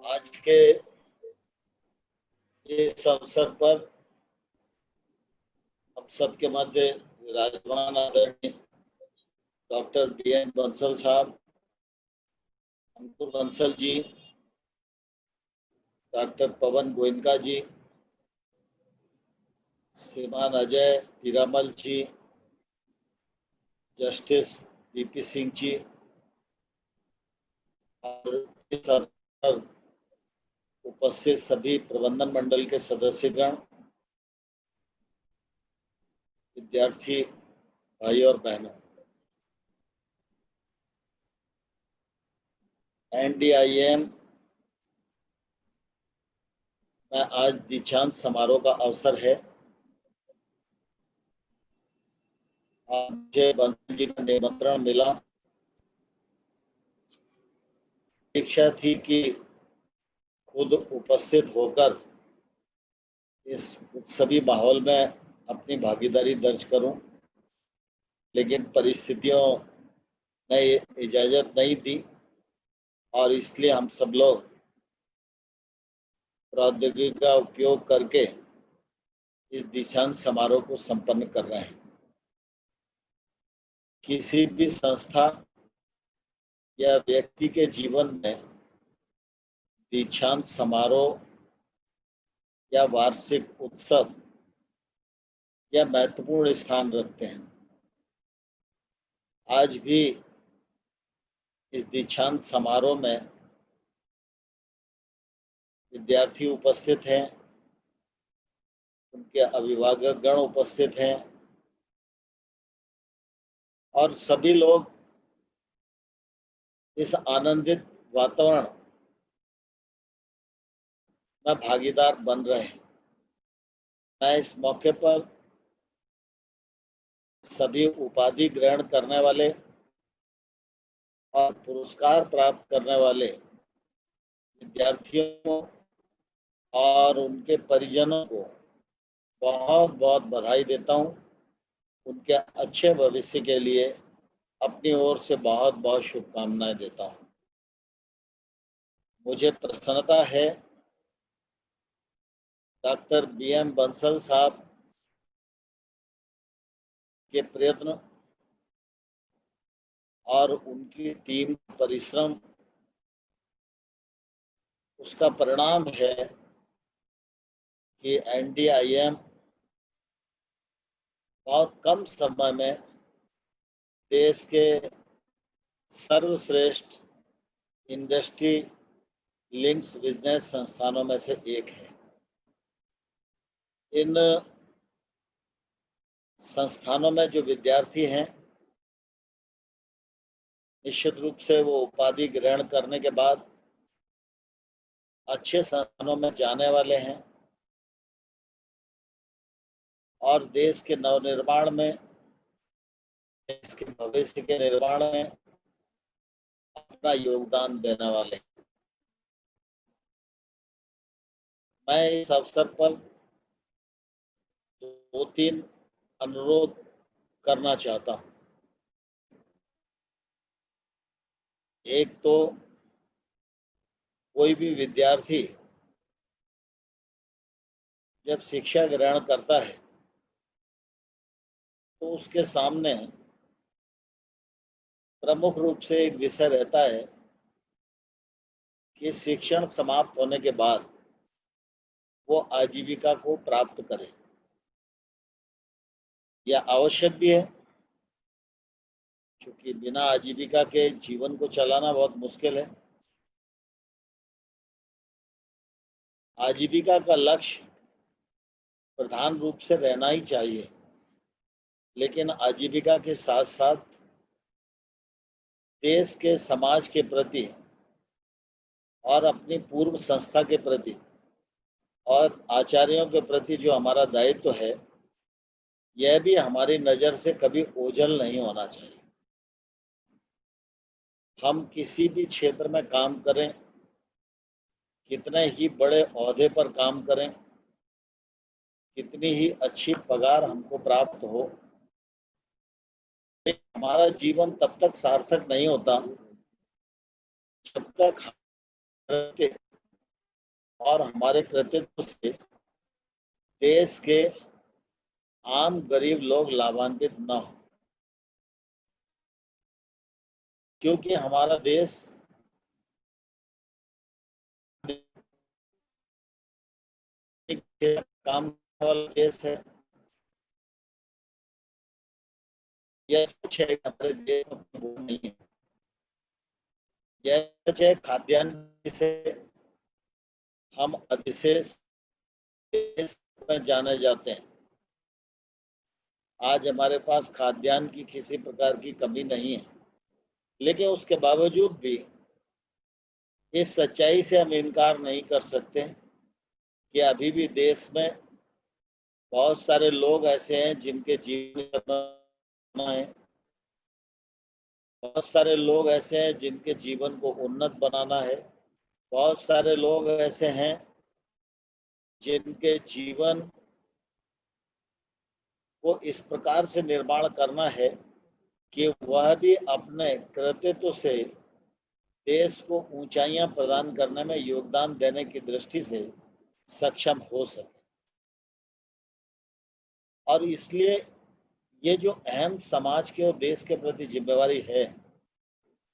आज के इस अवसर पर हम सबके मध्य विराजमान आदरणीय डॉक्टर BN बंसल साहब, अंकुर बंसल जी, डॉक्टर पवन गोयनका जी, श्रीमान अजय हीरामल जी, जस्टिस VP सिंह जी और उपस्थित सभी प्रबंधन मंडल के सदस्यगण, विद्यार्थी भाई और बहनों, NDIM में आज दीक्षांत समारोह का अवसर है। मुझे बंसल जी का निमंत्रण मिला। इच्छा थी कि खुद उपस्थित होकर इस सभी माहौल में अपनी भागीदारी दर्ज करूं, लेकिन परिस्थितियों ने इजाजत नहीं दी और इसलिए हम सब लोग प्रौद्योगिकी का उपयोग करके इस दीक्षांत समारोह को संपन्न कर रहे हैं। किसी भी संस्था या व्यक्ति के जीवन में दीक्षांत समारोह या वार्षिक उत्सव या महत्वपूर्ण स्थान रखते हैं। आज भी इस दीक्षांत समारोह में विद्यार्थी उपस्थित हैं, उनके अभिभावक गण उपस्थित हैं और सभी लोग इस आनंदित वातावरण में भागीदार बन रहे हैं। मैं इस मौके पर सभी उपाधि ग्रहण करने वाले और पुरस्कार प्राप्त करने वाले विद्यार्थियों और उनके परिजनों को बहुत बहुत बधाई देता हूं। उनके अच्छे भविष्य के लिए अपनी ओर से बहुत बहुत शुभकामनाएं देता हूं। मुझे प्रसन्नता है डॉक्टर BN बंसल साहब के प्रयत्न और उनकी टीम परिश्रम, उसका परिणाम है कि NDIM बहुत कम समय में देश के सर्वश्रेष्ठ इंडस्ट्री लिंक्स बिजनेस संस्थानों में से एक है। इन संस्थानों में जो विद्यार्थी हैं, निश्चित रूप से वो उपाधि ग्रहण करने के बाद अच्छे संस्थानों में जाने वाले हैं और देश के नवनिर्माण में, देश के भविष्य के निर्माण में अपना योगदान देने वाले हैं। मैं इस अवसर पर 2-3 अनुरोध करना चाहता हूं। एक तो कोई भी विद्यार्थी जब शिक्षा ग्रहण करता है तो उसके सामने प्रमुख रूप से एक विषय रहता है कि शिक्षण समाप्त होने के बाद वो आजीविका को प्राप्त करे। यह आवश्यक भी है, क्योंकि बिना आजीविका के जीवन को चलाना बहुत मुश्किल है। आजीविका का लक्ष्य प्रधान रूप से रहना ही चाहिए, लेकिन आजीविका के साथ साथ देश के समाज के प्रति और अपनी पूर्व संस्था के प्रति और आचार्यों के प्रति जो हमारा दायित्व है, यह भी हमारी नज़र से कभी ओझल नहीं होना चाहिए। हम किसी भी क्षेत्र में काम करें, कितने ही बड़े ओहदे पर काम करें, कितनी ही अच्छी पगार हमको प्राप्त हो, हमारा जीवन तब तक सार्थक नहीं होता जब तक और हमारे कृतित्व से देश के आम गरीब लोग लाभान्वित न हो, क्योंकि हमारा देश काम करने वाला देश है। यह सच है कि हमारे देश में वो नहीं है। यह सच है खाद्यान्न से हम अधिशेष देश में जाने जाते हैं। आज हमारे पास खाद्यान्न की किसी प्रकार की कमी नहीं है, लेकिन उसके बावजूद भी इस सच्चाई से हम इनकार नहीं कर सकते कि अभी भी देश में बहुत सारे लोग ऐसे हैं जिनके जीवन है, बहुत सारे लोग ऐसे हैं जिनके जीवन को उन्नत बनाना है, बहुत सारे लोग ऐसे हैं जिनके जीवन को इस प्रकार से निर्माण करना है कि वह भी अपने कृतित्व से देश को ऊंचाइयां प्रदान करने में योगदान देने की दृष्टि से सक्षम हो सके। और इसलिए ये जो अहम समाज के और देश के प्रति जिम्मेवारी है,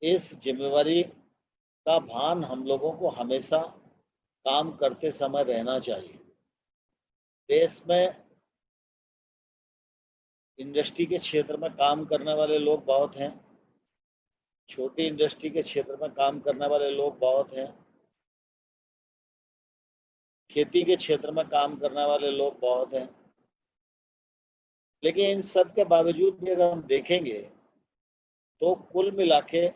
इस जिम्मेवारी का भान हम लोगों को हमेशा काम करते समय रहना चाहिए। देश में इंडस्ट्री के क्षेत्र में काम करने वाले लोग बहुत हैं, छोटी इंडस्ट्री के क्षेत्र में काम करने वाले लोग बहुत हैं, खेती के क्षेत्र में काम करने वाले लोग बहुत हैं, लेकिन इन सब के बावजूद भी अगर हम देखेंगे तो कुल मिला के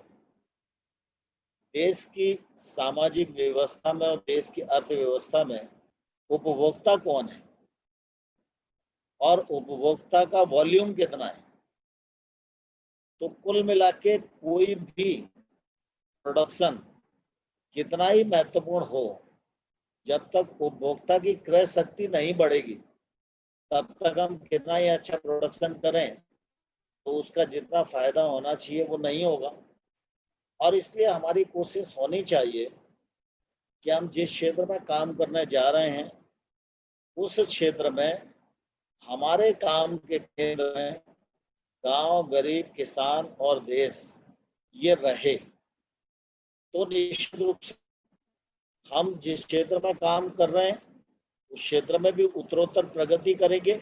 देश की सामाजिक व्यवस्था में और देश की अर्थव्यवस्था में उपभोक्ता कौन है और उपभोक्ता का वॉल्यूम कितना है, तो कुल मिला के कोई भी प्रोडक्शन कितना ही महत्वपूर्ण हो, जब तक उपभोक्ता की क्रय शक्ति नहीं बढ़ेगी तब तक हम कितना ही अच्छा प्रोडक्शन करें तो उसका जितना फायदा होना चाहिए वो नहीं होगा। और इसलिए हमारी कोशिश होनी चाहिए कि हम जिस क्षेत्र में काम करने जा रहे हैं उस क्षेत्र में हमारे काम के केंद्र में गांव, गरीब, किसान और देश ये रहे, तो निश्चित रूप से हम जिस क्षेत्र में काम कर रहे हैं उस क्षेत्र में भी उत्तरोत्तर प्रगति करेंगे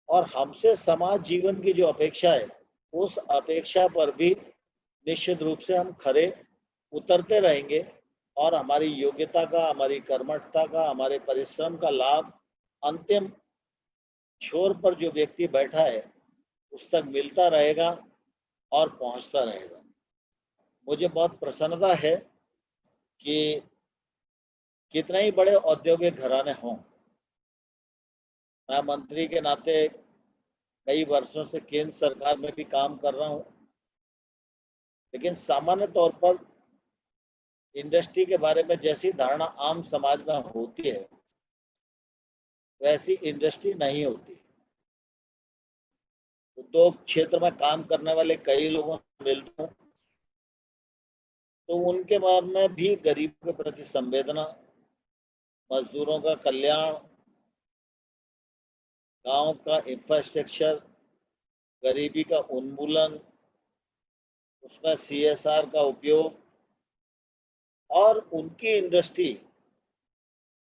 और हमसे समाज जीवन की जो अपेक्षा है उस अपेक्षा पर भी निश्चित रूप से हम खरे उतरते रहेंगे और हमारी योग्यता का, हमारी कर्मठता का, हमारे परिश्रम का लाभ अंतिम छोर पर जो व्यक्ति बैठा है उस तक मिलता रहेगा और पहुंचता रहेगा। मुझे बहुत प्रसन्नता है कि कितने ही बड़े औद्योगिक घराने हों, मैं मंत्री के नाते कई वर्षों से केंद्र सरकार में भी काम कर रहा हूं, लेकिन सामान्य तौर पर इंडस्ट्री के बारे में जैसी धारणा आम समाज में होती है वैसी इंडस्ट्री नहीं होती। उद्योग क्षेत्र में काम करने वाले कई लोगों से मिलता हूं तो उनके मन में भी गरीबों के प्रति संवेदना, मजदूरों का कल्याण, गांव का इंफ्रास्ट्रक्चर, गरीबी का उन्मूलन, उसमें CSR का उपयोग और उनकी इंडस्ट्री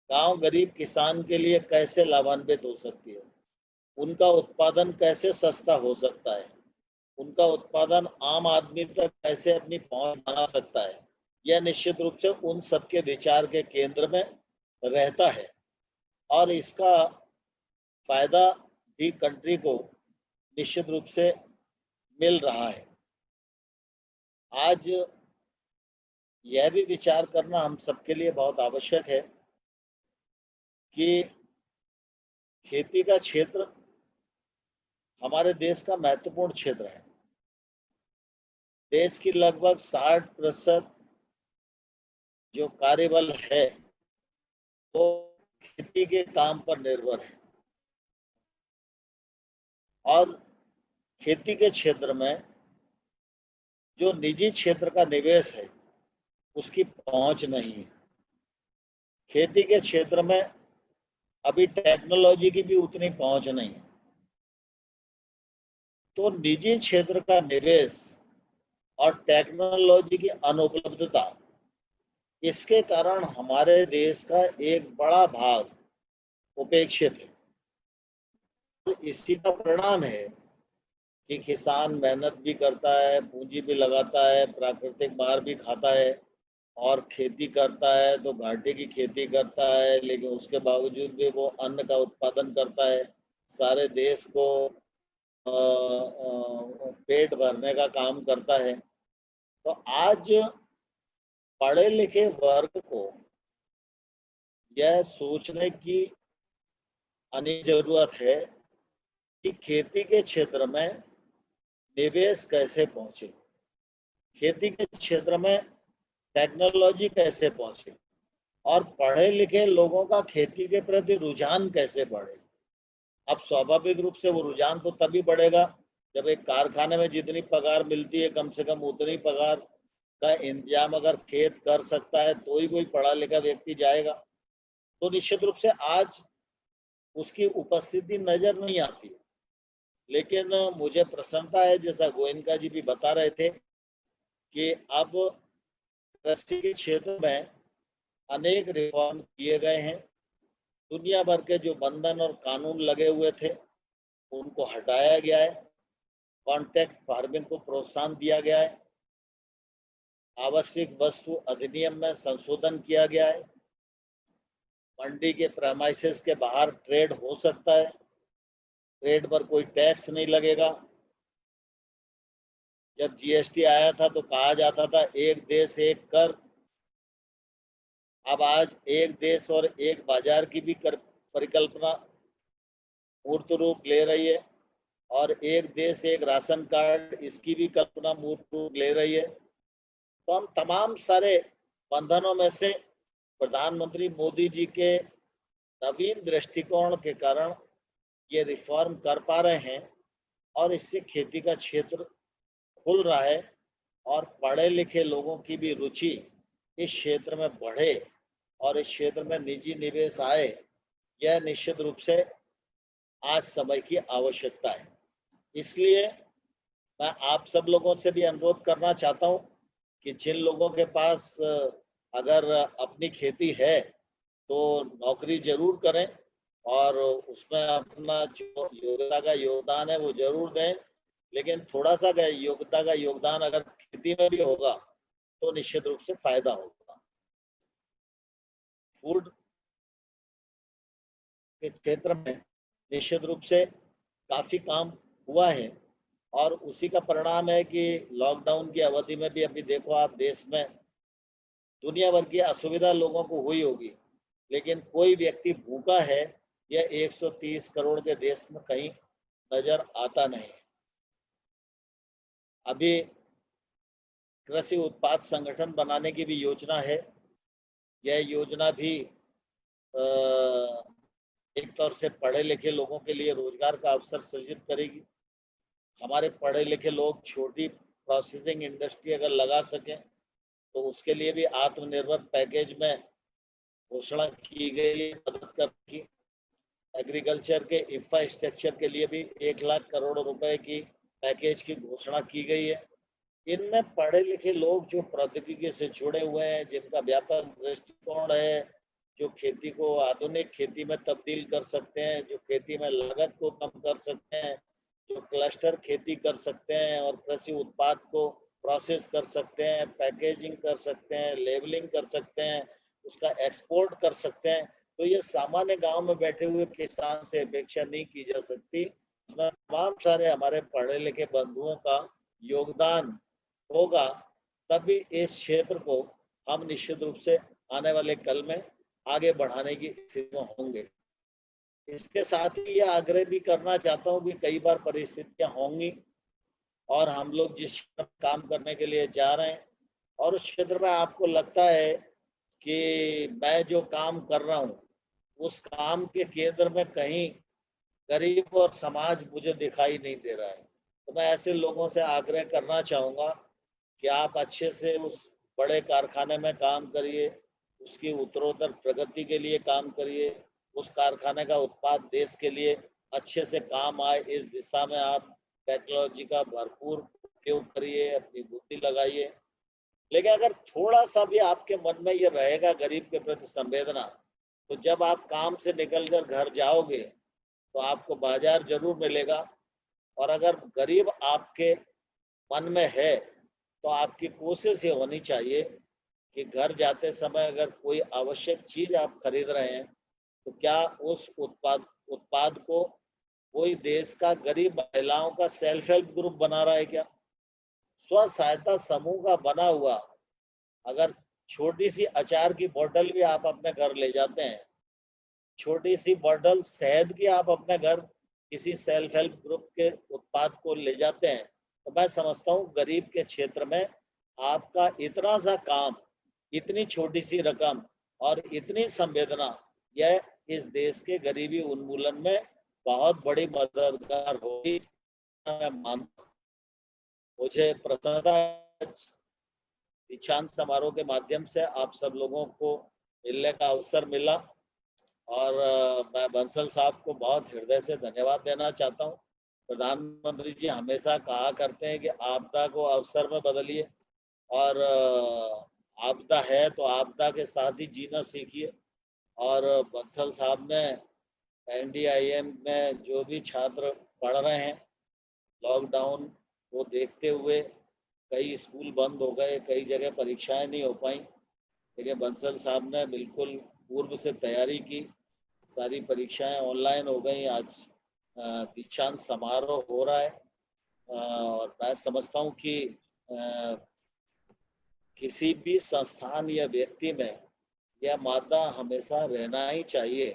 गांव, गरीब, किसान के लिए कैसे लाभान्वित हो सकती है, उनका उत्पादन कैसे सस्ता हो सकता है, उनका उत्पादन आम आदमी तक कैसे अपनी पहुंच बना सकता है, यह निश्चित रूप से उन सबके विचार के केंद्र में रहता है और इसका फायदा भी कंट्री को निश्चित रूप से मिल रहा है। आज यह भी विचार करना हम सबके लिए बहुत आवश्यक है कि खेती का क्षेत्र हमारे देश का महत्वपूर्ण क्षेत्र है। देश की लगभग 60% जो कार्यबल है वो खेती के काम पर निर्भर है और खेती के क्षेत्र में जो निजी क्षेत्र का निवेश है उसकी पहुंच नहीं है, खेती के क्षेत्र में अभी टेक्नोलॉजी की भी उतनी पहुंच नहीं है, तो निजी क्षेत्र का निवेश और टेक्नोलॉजी की अनुपलब्धता, इसके कारण हमारे देश का एक बड़ा भाग उपेक्षित है। तो इसी का परिणाम है कि किसान मेहनत भी करता है, पूंजी भी लगाता है, प्राकृतिक मार भी खाता है और खेती करता है तो घाटे की खेती करता है, लेकिन उसके बावजूद भी वो अन्न का उत्पादन करता है, सारे देश को पेट भरने का काम करता है। तो आज पढ़े लिखे वर्ग को यह सोचने की अनिवार्य जरूरत है कि खेती के क्षेत्र में निवेश कैसे पहुंचे, खेती के क्षेत्र में टेक्नोलॉजी कैसे पहुंचे और पढ़े लिखे लोगों का खेती के प्रति रुझान कैसे बढ़े। अब स्वाभाविक रूप से वो रुझान तो तभी बढ़ेगा जब एक कारखाने में जितनी पगार मिलती है कम से कम उतनी पगार का इंतजाम अगर खेत कर सकता है तो ही कोई पढ़ा लिखा व्यक्ति जाएगा। तो निश्चित रूप से आज उसकी उपस्थिति नजर नहीं आती है, लेकिन मुझे प्रसन्नता है, जैसा गोयनका जी भी बता रहे थे, कि अब कृषि के क्षेत्र में अनेक रिफॉर्म किए गए हैं। दुनिया भर के जो बंधन और कानून लगे हुए थे उनको हटाया गया है, कॉन्ट्रैक्ट फार्मिंग को प्रोत्साहन दिया गया है, आवश्यक वस्तु अधिनियम में संशोधन किया गया है, मंडी के प्रेमाइसेस के बाहर ट्रेड हो सकता है, ट्रेड पर कोई टैक्स नहीं लगेगा। जब जीएसटी आया था तो कहा जाता था एक देश एक कर, अब आज एक देश और एक बाजार की भी परिकल्पना मूर्त रूप ले रही है और एक देश एक राशन कार्ड, इसकी भी कल्पना मूर्त रूप ले रही है। तो हम तमाम सारे बंधनों में से प्रधानमंत्री मोदी जी के नवीन दृष्टिकोण के कारण ये रिफॉर्म कर पा रहे हैं और इससे खेती का क्षेत्र खुल रहा है और पढ़े लिखे लोगों की भी रुचि इस क्षेत्र में बढ़े और इस क्षेत्र में निजी निवेश आए, यह निश्चित रूप से आज समय की आवश्यकता है। इसलिए मैं आप सब लोगों से भी अनुरोध करना चाहता हूं कि जिन लोगों के पास अगर अपनी खेती है तो नौकरी जरूर करें और उसमें अपना जो योग्यता का योगदान है वो जरूर दें, लेकिन थोड़ा सा योग्यता का योगदान अगर खेती में भी होगा तो निश्चित रूप से फायदा होगा। फूड के क्षेत्र में निश्चित रूप से काफी काम हुआ है और उसी का परिणाम है कि लॉकडाउन की अवधि में भी अभी देखो आप देश में दुनिया भर की असुविधा लोगों को हुई होगी, लेकिन कोई व्यक्ति भूखा है यह 130 करोड़ के देश में कहीं नजर आता नहीं है। अभी कृषि उत्पाद संगठन बनाने की भी योजना है। यह योजना भी एक तौर से पढ़े लिखे लोगों के लिए रोजगार का अवसर सृजित करेगी। हमारे पढ़े लिखे लोग छोटी प्रोसेसिंग इंडस्ट्री अगर लगा सकें तो उसके लिए भी आत्मनिर्भर पैकेज में घोषणा की गई है मदद करने की। एग्रीकल्चर के इंफ्रास्ट्रक्चर के लिए भी 1 लाख करोड़ रुपए की पैकेज की घोषणा की गई है। इनमें पढ़े लिखे लोग जो प्रौद्योगिकी से जुड़े हुए हैं, जिनका व्यापक दृष्टिकोण है, जो खेती को आधुनिक खेती में तब्दील कर सकते हैं, जो खेती में लागत को कम कर सकते हैं, जो क्लस्टर खेती कर सकते हैं और कृषि उत्पाद को प्रोसेस कर सकते हैं, पैकेजिंग कर सकते हैं, लेबलिंग कर सकते हैं, उसका एक्सपोर्ट कर सकते हैं, तो ये सामान्य गांव में बैठे हुए किसान से अपेक्षा नहीं की जा सकती। इसमें तमाम सारे हमारे पढ़े लिखे बंधुओं का योगदान होगा, तभी इस क्षेत्र को हम निश्चित रूप से आने वाले कल में आगे बढ़ाने की स्थिति में होंगे। इसके साथ ही ये आग्रह भी करना चाहता हूँ कि कई बार परिस्थितियां होंगी और हम लोग जिस काम करने के लिए जा रहे हैं और उस क्षेत्र में आपको लगता है कि मैं जो काम कर रहा हूँ उस काम के केंद्र में कहीं गरीब और समाज मुझे दिखाई नहीं दे रहा है, तो मैं ऐसे लोगों से आग्रह करना चाहूँगा कि आप अच्छे से उस बड़े कारखाने में काम करिए, उसकी उत्तरोत्तर प्रगति के लिए काम करिए, उस कारखाने का उत्पाद देश के लिए अच्छे से काम आए, इस दिशा में आप टेक्नोलॉजी का भरपूर उपयोग करिए, अपनी बुद्धि लगाइए। लेकिन अगर थोड़ा सा भी आपके मन में ये रहेगा गरीब के प्रति संवेदना, तो जब आप काम से निकलकर घर जाओगे तो आपको बाजार जरूर मिलेगा। और अगर गरीब आपके मन में है तो आपकी कोशिश ये होनी चाहिए कि घर जाते समय अगर कोई आवश्यक चीज आप खरीद रहे हैं तो क्या उस उत्पाद को कोई देश का गरीब महिलाओं का सेल्फ हेल्प ग्रुप बना रहा है क्या, स्व सहायता समूह का बना हुआ अगर छोटी सी अचार की बोतल भी आप अपने घर ले जाते हैं, छोटी सी बोतल शहद की आप अपने घर किसी सेल्फ हेल्प ग्रुप के उत्पाद को ले जाते हैं, तो मैं समझता हूँ गरीब के क्षेत्र में आपका इतना सा काम, इतनी छोटी सी रकम और इतनी संवेदना, यह इस देश के गरीबी उन्मूलन में बहुत बड़ी मददगार होगी। मैं मानता हूँ। मुझे प्रसन्नता दीक्षांत समारोह के माध्यम से आप सब लोगों को मिलने का अवसर मिला और मैं बंसल साहब को बहुत हृदय से धन्यवाद देना चाहता हूँ। प्रधानमंत्री जी हमेशा कहा करते हैं कि आपदा को अवसर में बदलिए और आपदा है तो आपदा के साथ ही जीना सीखिए। और बंसल साहब ने NDIM में जो भी छात्र पढ़ रहे हैं, लॉकडाउन को देखते हुए कई स्कूल बंद हो गए, कई जगह परीक्षाएं नहीं हो पाई, लेकिन बंसल साहब ने बिल्कुल पूर्व से तैयारी की, सारी परीक्षाएं ऑनलाइन हो गई। आज दीक्षांत समारोह हो रहा है और मैं समझता हूँ कि किसी भी संस्थान या व्यक्ति में यह मादा हमेशा रहना ही चाहिए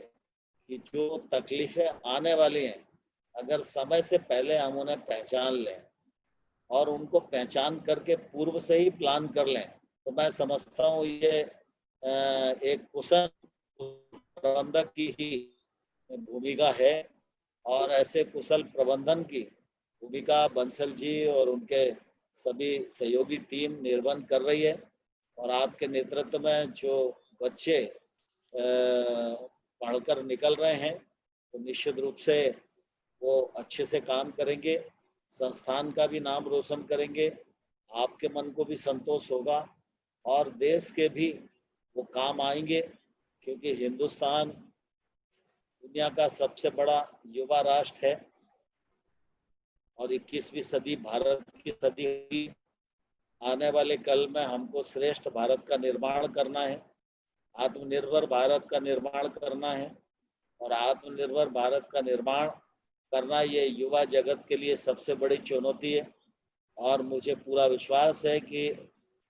कि जो तकलीफें आने वाली हैं अगर समय से पहले हम उन्हें पहचान लें और उनको पहचान करके पूर्व से ही प्लान कर लें, तो मैं समझता हूँ ये एक कुशल प्रबंधक की ही भूमिका है। और ऐसे कुशल प्रबंधन की भूमिका बंसल जी और उनके सभी सहयोगी टीम निर्वहन कर रही है। और आपके नेतृत्व में जो बच्चे पढ़कर निकल रहे हैं तो निश्चित रूप से वो अच्छे से काम करेंगे, संस्थान का भी नाम रोशन करेंगे, आपके मन को भी संतोष होगा और देश के भी वो काम आएंगे, क्योंकि हिंदुस्तान दुनिया का सबसे बड़ा युवा राष्ट्र है और 21वीं सदी भारत की सदी। आने वाले कल में हमको श्रेष्ठ भारत का निर्माण करना है, आत्मनिर्भर भारत का निर्माण करना है और आत्मनिर्भर भारत का निर्माण करना ये युवा जगत के लिए सबसे बड़ी चुनौती है। और मुझे पूरा विश्वास है कि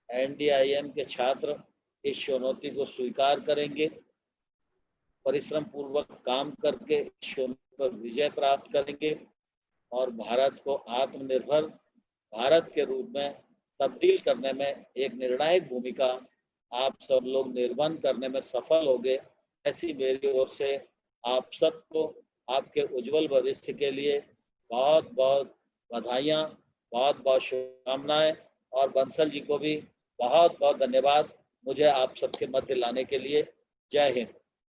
NDIM के छात्र इस चुनौती को स्वीकार करेंगे, परिश्रम पूर्वक काम करके इस चुनौती पर विजय प्राप्त करेंगे और भारत को आत्मनिर्भर भारत के रूप में तब्दील करने में एक निर्णायक भूमिका आप सब लोग निर्वहन करने में सफल होंगे। ऐसी मेरी ओर से आप सबको आपके उज्जवल भविष्य के लिए बहुत बहुत बधाइयाँ, बहुत बहुत शुभकामनाएं और बंसल जी को भी बहुत बहुत धन्यवाद मुझे आप सबके मध्य लाने के लिए। जय हिंद।